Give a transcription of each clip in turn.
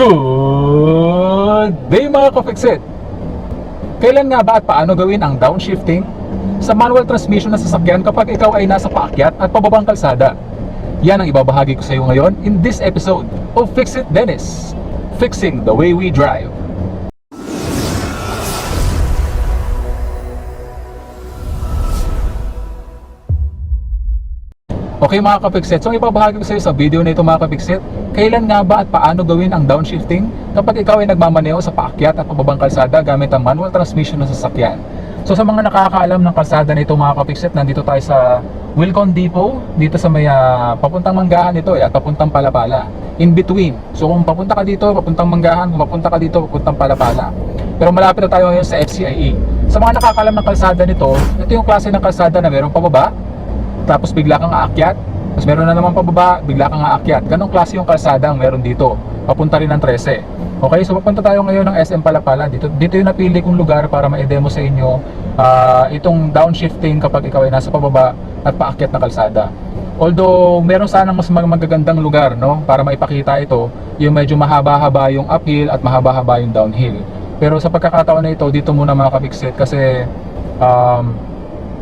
Good day mga ka-Fixit! Kailan nga ba at paano gawin ang downshifting sa manual transmission na sasakyan kapag ikaw ay nasa paakyat at pababang kalsada? Yan ang ibabahagi ko sa iyo ngayon in this episode of Fix It Dennis, Fixing the Way We Drive. Okay mga ka-Fixit, so ibabahagi ko sa iyo sa video na ito mga ka-Fixit, kailan nga ba at paano gawin ang downshifting kapag ikaw ay nagmamaneho sa paakyat at pababang kalsada gamit ang manual transmission ng sasakyan. So sa mga nakakaalam ng kalsada nito mga ka-Fixit, nandito tayo sa Wilcon Depot, dito sa may papuntang Manggahan ito at papuntang Palapala. In between, so kung papunta ka dito, papuntang Manggahan, kung papunta ka dito, papuntang Palapala. Pero malapit na tayo ngayon sa FCIE. Sa mga nakakaalam ng kalsada nito, ito yung klase ng kalsada na mayroong pababa, tapos bigla kang aakyat, tapos meron na naman pababa, bigla kang aakyat. Ganong klase yung kalsada ang meron dito, papunta rin ng 13. Okay, so papunta tayo ngayon ng SM Palapala. Dito yung napili kong lugar para ma-demo sa inyo itong downshifting kapag ikaw ay nasa pababa at paakyat na kalsada. Although meron sanang mas magagandang lugar, no, para maipakita ito, yung medyo mahaba-haba yung uphill at mahaba-haba yung downhill. Pero sa pagkakataon na ito, dito muna mga ka-Fixit kasi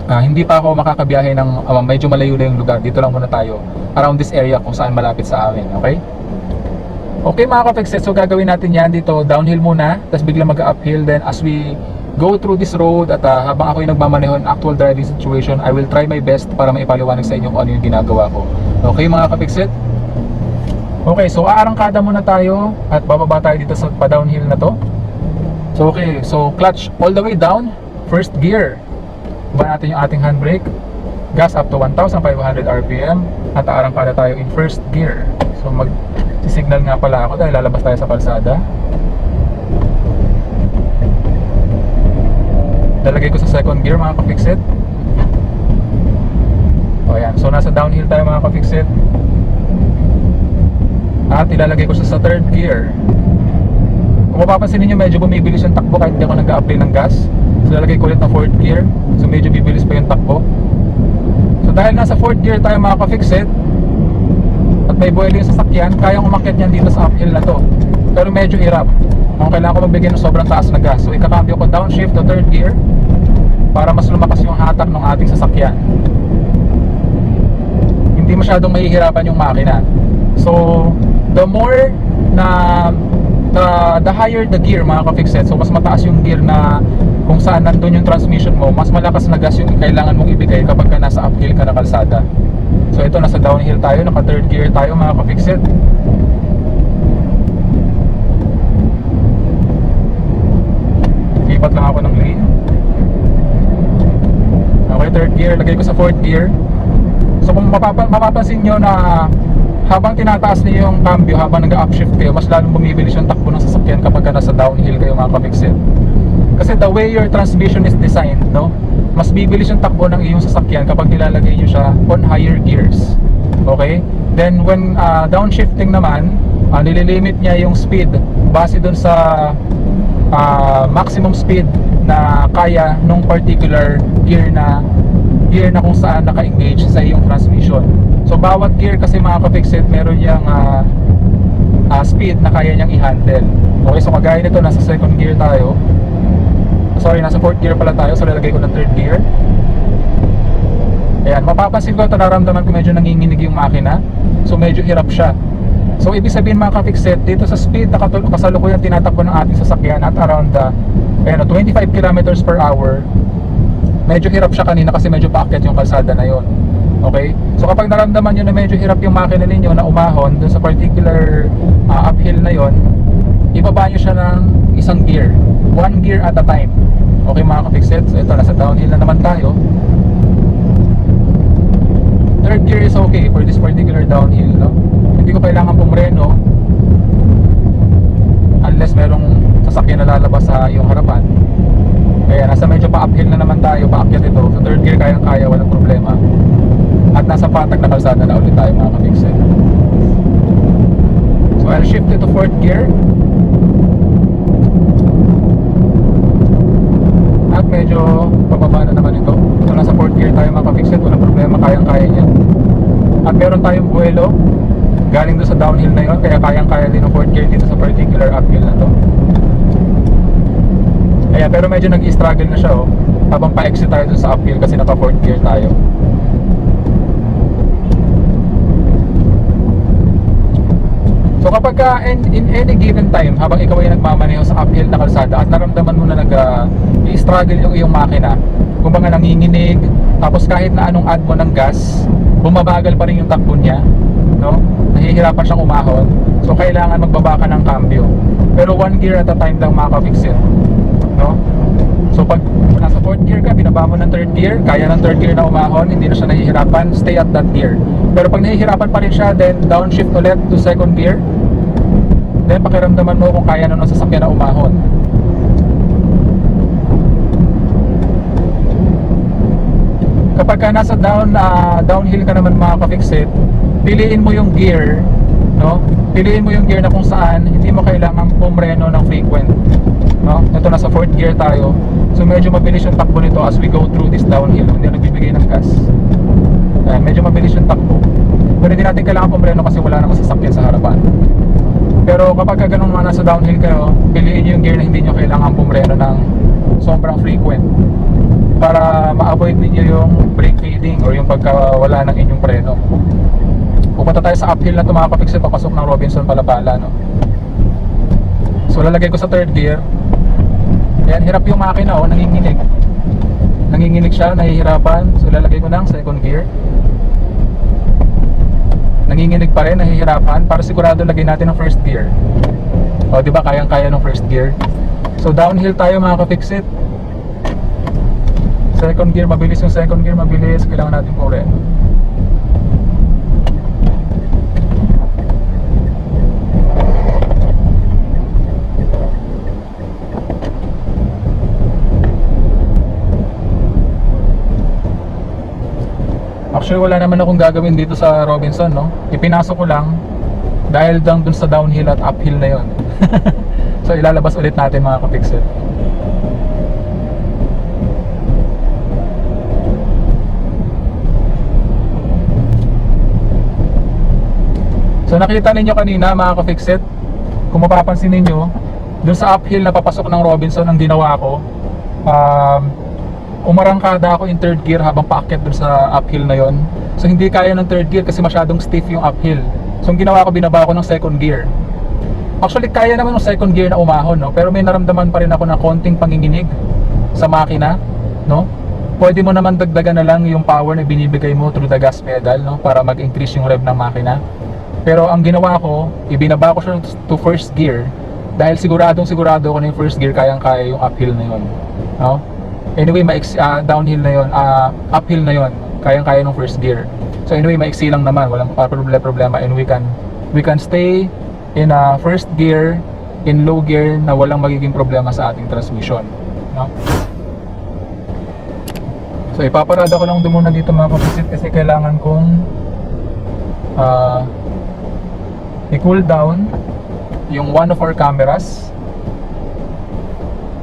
hindi pa ako makakabiyahe ng medyo malayo na yung lugar. Dito lang muna tayo around this area kung saan malapit sa amin. Okay? Okay mga ka-Fixit, so gagawin natin yan dito, downhill muna, tapos bigla mag-uphill. Then as we go through this road at habang ako yung nagmamaneho in actual driving situation, I will try my best para maipaliwanag sa inyo kung ano yung ginagawa ko. Okay mga ka-Fixit? Okay, so aarangkada muna tayo at bababa tayo dito sa pa-downhill na to. So okay, so clutch all the way down, first gear. Iba natin yung ating handbrake, gas up to 1,500 RPM at aarangkada tayo in first gear. So mag-signal nga pala ako dahil lalabas tayo sa kalsada. Lalagay ko sa second gear mga ka-Fixit. O yan, so nasa downhill tayo mga ka-Fixit. At ilalagay ko siya sa third gear. Kung mapapansin niyo medyo bumibilis yung takbo kahit hindi ako nag-a-apply ng gas. So lalagay ko ulit ng fourth gear. So medyo bibilis pa yung takbo. So dahil nasa fourth gear tayo mga ka-Fixit at may buwelo yung sasakyan, kayang umakyat niyan dito sa uphill na to. Pero medyo hirap. Kung kailangan ko magbigay ng sobrang taas na gas, so ikakambyo ko downshift to third gear para mas lumakas yung hatak ng ating sasakyan. Hindi masyadong mahihirapan yung makina. So the more na the higher the gear mga ka-Fixit, so mas mataas yung gear na kung saan nandun yung transmission mo, mas malakas na gas yung kailangan mong ibigay kapag ka nasa uphill ka na kalsada. So ito, nasa downhill tayo, naka third gear tayo mga ka-Fixit. Lipat lang ako ng lane. Okay, third gear, lagay ko sa fourth gear. So kung mapapansin nyo na habang tinataas niyo yung cambio, habang nag-upshift kayo, mas lalong bumibilis yung takbo ng sasakyan kapag nasa downhill kayo mga ka-Fixit. Kasi the way your transmission is designed, no, mas bibilis yung takbo ng iyong sasakyan kapag nilalagay niyo siya on higher gears. Okay? Then when downshifting naman, nililimit niya yung speed base dun sa maximum speed na kaya nung particular gear na kung saan naka-engage sa iyong transmission. So bawat gear kasi mga ka-Fixit, meron yung speed na kaya niyang i-handle. Okay, so kagaya nito, nasa second gear tayo. Sorry, nasa fourth gear pala tayo, so lalagay ko ng third gear. Ayan, mapapansin ko ito, naramdaman ko medyo nanginginig yung makina. So medyo hirap siya. So ibig sabihin mga ka-Fixit, dito sa speed na kasalukuyan tinatakbo ng ating sasakyan at around 25 kilometers per hour, medyo hirap siya kanina kasi medyo paakyat yung kalsada na yon. Okay? So kapag naramdaman nyo na medyo hirap yung makina ninyo na umahon dun sa particular uphill na yon, ibaba nyo siya ng isang gear, one gear at a time. Okay mga ka-Fixit, so ito, nasa downhill na naman tayo. Third gear is okay for this particular downhill, no? Hindi ko kailangan pumreno unless merong sasakyan na lalabas sa iyong harapan. Kaya nasa medyo pa-uphill na naman tayo, paakyat ito. So third gear kayang-kaya, walang problema. At nasa patag na kalsada na ulit tayo mga ka-Fixit. So I'll shift it to fourth gear. At medyo pababa na naman ito. So nasa fourth gear tayo mga ka-Fixit, walang problema, kayang-kaya niya. At meron tayong buwelo galing doon sa downhill na yon, kaya kayang-kaya din ng fourth gear dito sa particular uphill na to. Kaya pero medyo nag-struggle na siya oh, habang pa-exit tayo dun sa uphill kasi naka fourth gear tayo. So kapag in any given time, habang ikaw ay nagmamaneho sa uphill na kalsada at naramdaman mo na nag-struggle yung iyong makina, kumbaga nanginginig, tapos kahit na anong add mo ng gas, bumabagal pa rin yung takbo niya, no? Nahihirapan siyang umahon, so kailangan magbaba ka ng cambio. Pero 1 gear at a time lang makaka-fix it, no? So pag nasa 4th gear ka, binaba mo ng 3rd gear, kaya ng 3rd gear na umahon, hindi na siya nahihirapan, stay at that gear. Pero pag nahihirapan pa rin siya, then downshift ulit to 2nd gear, then pakiramdaman mo kung kaya na ng sasakyan na umahon. Kapag ka nasa downhill ka naman makaka-fix it, piliin mo yung gear, no? Piliin mo yung gear na kung saan hindi mo kailangan pumreno ng frequent, no? Ito nasa 4th gear tayo, so medyo mabilis yung takbo nito as we go through this downhill. Hindi na nagbibigay ng gas. Medyo mabilis yung takbo, pero hindi natin kailangan pumreno kasi wala namang sasakyan sa harapan. Pero kapag ka ganun mga nasa downhill kayo, piliin yung gear na hindi nyo kailangan pumreno ng sobrang frequent, para ma-avoid ninyo yung brake fading or yung pagkawala ng inyong preno. Pupunta tayo sa uphill na tumakapix papasok ng Robinson Palapala, no? So lalagay ko sa 3rd gear. Ayan, hirap yung makina, oh, nanginginig. Nanginginig siya, nahihirapan. So lalagay ko ng 2nd gear. Nanginginig pa rin, nahihirapan. Para sigurado lagay natin ng 1st gear. O, di ba kayang-kaya ng 1st gear. So downhill tayo makaka-fix it. 2nd gear, mabilis yung 2nd gear, mabilis. Kailangan natin po rin. Actually wala naman akong gagawin dito sa Robinson, no? Ipinasok ko lang dahil dun sa downhill at uphill na yon. So ilalabas ulit natin mga kapixel. So nakita ninyo kanina mga ka-fixit, kung mapapansin ninyo, dun sa uphill na papasok ng Robinson, ang ginawa ko, umarangkada ako in 3rd gear habang paakyat dun sa uphill na yon. So hindi kaya ng 3rd gear kasi masyadong stiff yung uphill. So ang ginawa ko, binaba ko ng 2nd gear. Actually kaya naman ng 2nd gear na umahon, no? Pero may naramdaman pa rin ako ng konting panginginig sa makina, no? Pwede mo naman dagdagan na lang yung power na binibigay mo through the gas pedal, no? Para mag-increase yung rev ng makina. Pero ang ginawa ko, ibinaba ko siya to 1st gear dahil sigurado ko na yung 1st gear kayang-kaya yung uphill na yon, no? Anyway, downhill na yon, uphill na yon, kayang-kaya ng 1st gear. So anyway, maiksi lang naman, walang problema, and we can stay in 1st gear, in low gear na walang magiging problema sa ating transmission, no? So ipaparada ko lang muna dito mga kapisit kasi kailangan kong i-cool down yung one of our cameras.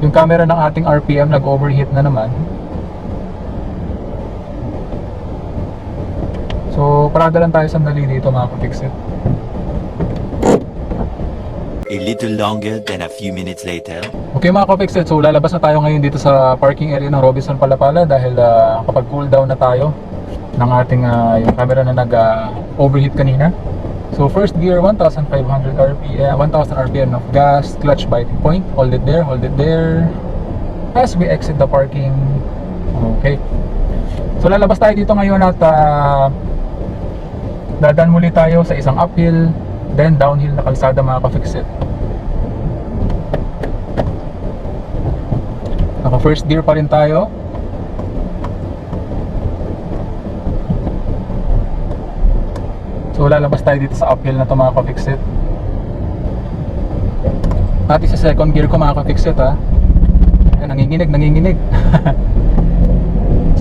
Yung camera ng ating RPM nag-overheat na naman. So parada lang tayo sandali dito mga kapixit. A little longer than a few minutes later. Okay mga kapixit, so lalabas na tayo ngayon dito sa parking area ng Robinson Palapala dahil kapag cool down na tayo ng ating yung camera na nag-overheat kanina. So 1st gear, 1,500 RPM, 1,000 RPM of gas, clutch biting point, hold it there as we exit the parking. Okay. So lalabas tayo dito ngayon at dadaan muli tayo sa isang uphill, then downhill na kalsada mga ka-fixit. Naka 1st gear pa rin tayo. So lalabas tayo dito sa uphill na to mga ka-fixit. At sa 2nd gear ko mga ka-fixit ha. Ayan, nanginginig.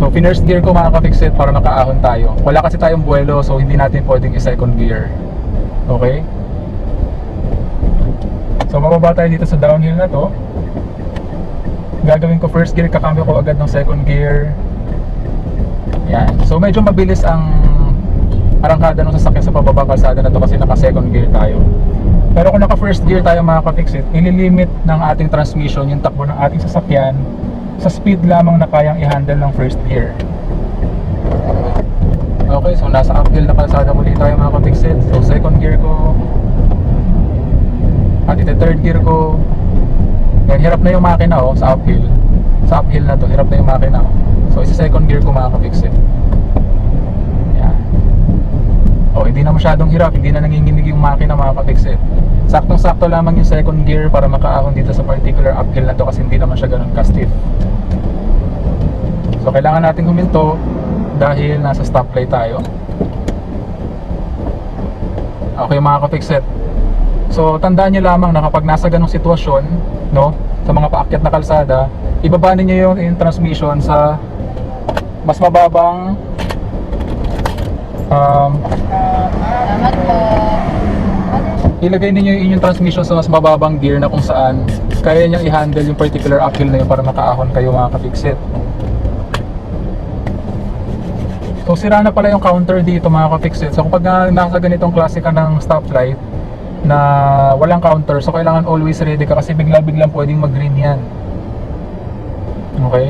So 1st gear ko mga ka-fixit para makaahon tayo. Wala kasi tayong buwelo so hindi natin pwedeng i-2nd gear. Okay? So mababa tayo dito sa downhill na to. Gagawin ko 1st gear, kakambyo ko agad ng 2nd gear. Yan. So medyo mabilis ang arangkada ng sasakyan sa pababa kalsada na to kasi naka second gear tayo. Pero kung naka first gear tayo mga ka-fixit, ililimit ng ating transmission yung takbo ng ating sasakyan sa speed lamang na kayang i-handle ng first gear. Okay, so nasa uphill na kalsada muli tayo mga ka-fixit. So second gear ko at ito third gear ko. Yan, hirap na yung makina sa uphill. Sa uphill na to, hirap na yung makina So isa second gear ko mga ka-fixit. Yan. Hindi na masyadong hirap, hindi na nanginginig yung makina mga ka-fixit. Saktong-sakto lamang yung second gear para makaahon dito sa particular uphill na to kasi hindi naman siya ganun ka-stiff. So kailangan nating huminto dahil nasa stoplight tayo. Okay mga ka-fixit. So tandaan nyo lamang na kapag nasa ganung sitwasyon, no, sa mga paakyat na kalsada, ibaba ninyo yung transmission sa mas mababang Salamat po. ilagay ninyo yung inyong transmission sa mas mababang gear na kung saan kaya niyang i-handle yung particular uphill na yun para makaahon kayo mga ka-fixit. So sira na pala yung counter dito mga ka-fixit. So kapag nasa ganitong klase ka ng stoplight na walang counter, so kailangan always ready ka kasi bigla-biglang pwedeng mag-green yan. Okay?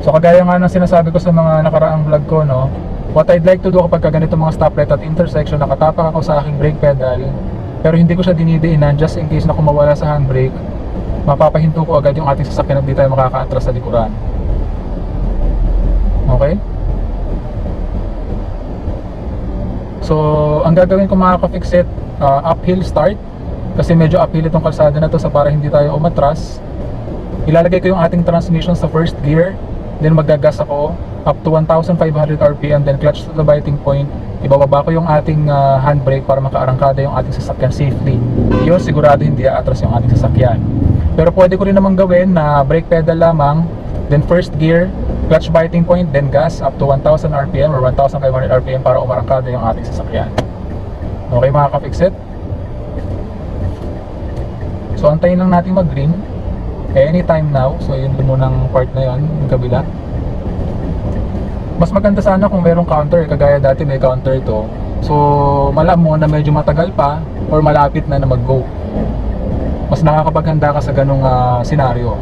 So kagaya nga ng sinasabi ko sa mga nakaraang vlog ko, no, what I'd like to do kapag ganito mga stoplight at intersection, nakatapak ako sa aking brake pedal pero hindi ko siya dinidiinan just in case na kung mawala sa handbrake, mapapahinto ko agad yung ating sasakyan at di tayo makaka-atras sa likuran. Okay? So ang gagawin ko mga ka-fixit, uphill start kasi medyo uphill itong kalsada na to, sa para hindi tayo umatras. Ilalagay ko yung ating transmission sa first gear, then magagas ako up to 1,500 RPM, then clutch to the biting point. Ibababa ko yung ating handbrake para makaarangkada yung ating sasakyan safely. Yun, sigurado hindi aatras yung ating sasakyan. Pero pwede ko rin naman gawin na brake pedal lamang, then first gear, clutch biting point, then gas up to 1,000 RPM or 1,500 RPM para umarangkada yung ating sasakyan. Okay mga ka-fixit? So antayin lang natin mag-green anytime now. So yun munang part na yun, yung kabila. Mas maganda sana kung merong counter, kagaya dati may counter to. So malam mo na medyo matagal pa or malapit na mag-go. Mas nakakapaghanda ka sa ganung senaryo.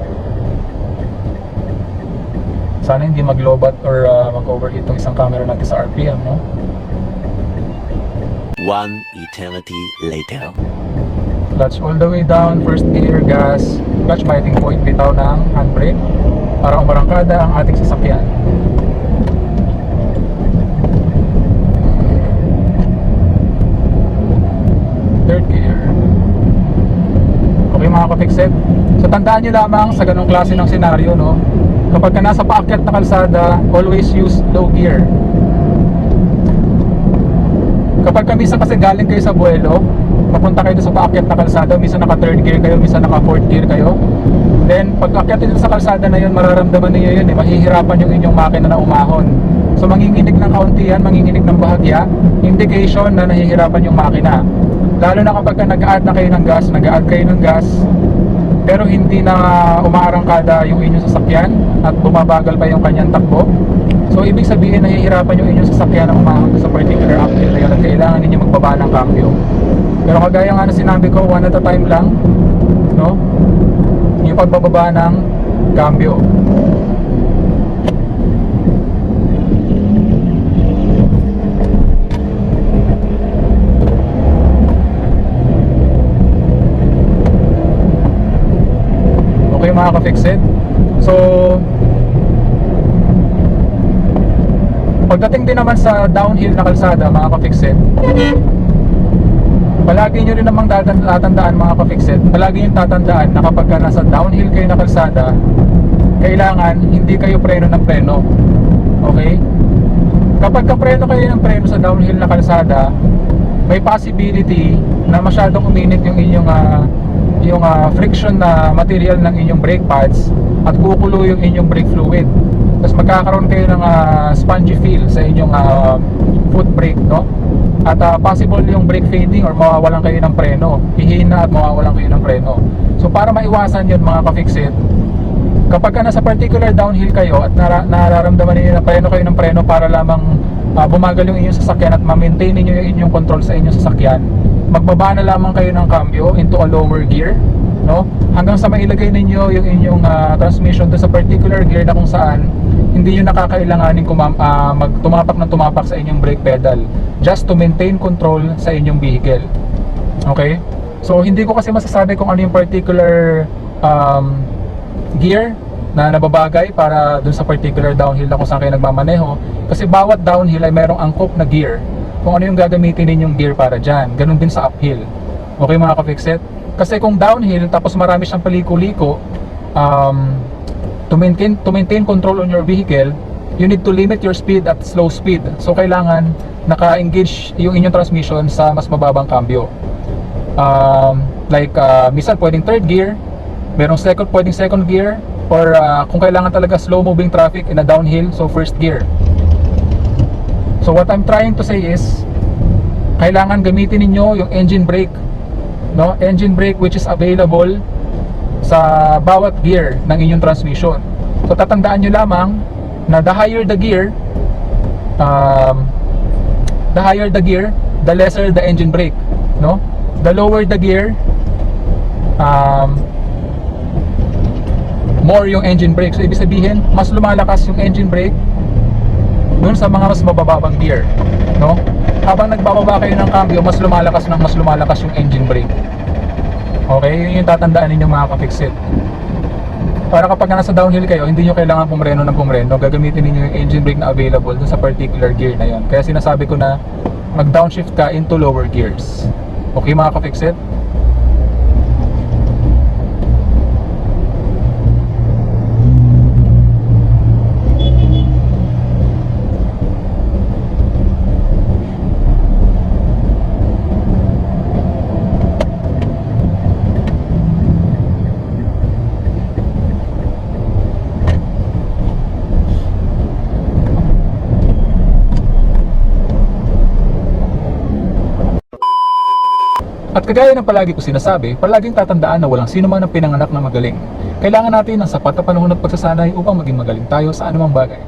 Sana hindi mag-lobat or mag-overheat tong isang camera natin sa RPM, no? One eternity later. Clutch all the way down, first gear, gas, clutch biting point, bitaw ng handbrake para umarangkada ang ating sasakyan. Third gear. Okay mga ka-fixit. So tandaan nyo lamang sa ganong klase ng senaryo, no, kapag ka nasa paakyat na kalsada, always use low gear. Kapag minsan kasi galing kayo sa buwelo, papunta kayo sa paakyat na kalsada, minsan naka third gear kayo, minsan naka fourth gear kayo, then pag akyat dito sa kalsada na yun, mararamdaman niyo yun, mahihirapan yung inyong makina na umahon. So manginginig ng kaunti yan, manginginig ng bahagya, indication na nahihirapan yung makina. Lalo na kapag nag-add na kayo ng gas, nag-add kayo ng gas, pero hindi na umaarangkada yung inyong sasakyan at bumabagal pa yung kanyang takbo. So ibig sabihin nahihirapan yung inyong sasakyan na umahon sa particular uphill na yun at kailangan ninyo magbaba ng cambio. Pero kagaya nga na sinabi ko, one at a time lang, no, yung pagbababa ng cambio. Okay mga ka-fixit. So pagdating din naman sa downhill na kalsada mga ka-fixit, palagi nyo rin namang tatandaan mga ka-fixit, palagi yung tatandaan na kapag nasa downhill kayo na kalsada, kailangan hindi kayo preno ng preno. Okay? Kapag kapreno kayo ng preno sa downhill na kalsada, may possibility na masyadong uminit yung inyong friction na material ng inyong brake pads at kukulo yung inyong brake fluid. Tapos magkakaroon kayo ng spongy feel sa inyong foot brake, no? At possible yung brake fading or mawawalan kayo ng preno, hihina at mawawalan kayo ng preno. So para maiwasan yun mga ka-fixit, kapag nasa particular downhill kayo at nararamdaman niyo na preno kayo ng preno para lamang bumagal yung inyong sasakyan at ma-maintain ninyo yung inyong control sa inyong sasakyan, magbaba na lamang kayo ng cambio into a lower gear, no? Hanggang sa mailagay ninyo yung inyong transmission doon sa particular gear na kung saan hindi nyo nakakailanganin tumapak sa inyong brake pedal, just to maintain control sa inyong vehicle. Okay? So hindi ko kasi masasabi kung ano yung particular gear na nababagay para dun sa particular downhill na kung saan kayo nagmamaneho, kasi bawat downhill ay merong angkop na gear kung ano yung gagamitin ninyong gear para dyan. Ganun din sa uphill. Okay mga ka-fixit? Kasi kung downhill tapos marami siyang paliko-liko, to maintain control on your vehicle, you need to limit your speed at slow speed. So kailangan naka-engage yung inyong transmission sa mas mababang cambio. Minsan pwedeng third gear, pwedeng second gear, or kung kailangan talaga slow moving traffic in a downhill, so first gear. So what I'm trying to say is, kailangan gamitin ninyo yung engine brake, no? Engine brake which is available sa bawat gear ng inyong transmission. So tatandaan nyo lamang na the higher the gear, the lesser the engine brake, no? The lower the gear, more yung engine brake. So ibig sabihin, mas lumalakas yung engine brake dun sa mga mas mabababang gear, no? Habang nagbababa kayo ng cambio, mas lumalakas yung engine brake. Okay, yun yung tatandaan ninyo mga ka-fixit. Para kapag nasa downhill kayo, hindi nyo kailangan pumreno ng pumreno, gagamitin ninyo yung engine brake na available dun sa particular gear na yun. Kaya sinasabi ko na mag-downshift ka into lower gears. Okay mga ka-fixit? At kagaya ng palagi ko sinasabi, palaging tatandaan na walang sino man ang pinanganak na magaling. Kailangan natin ng sapat na panahon at pagsasanay upang maging magaling tayo sa anumang bagay.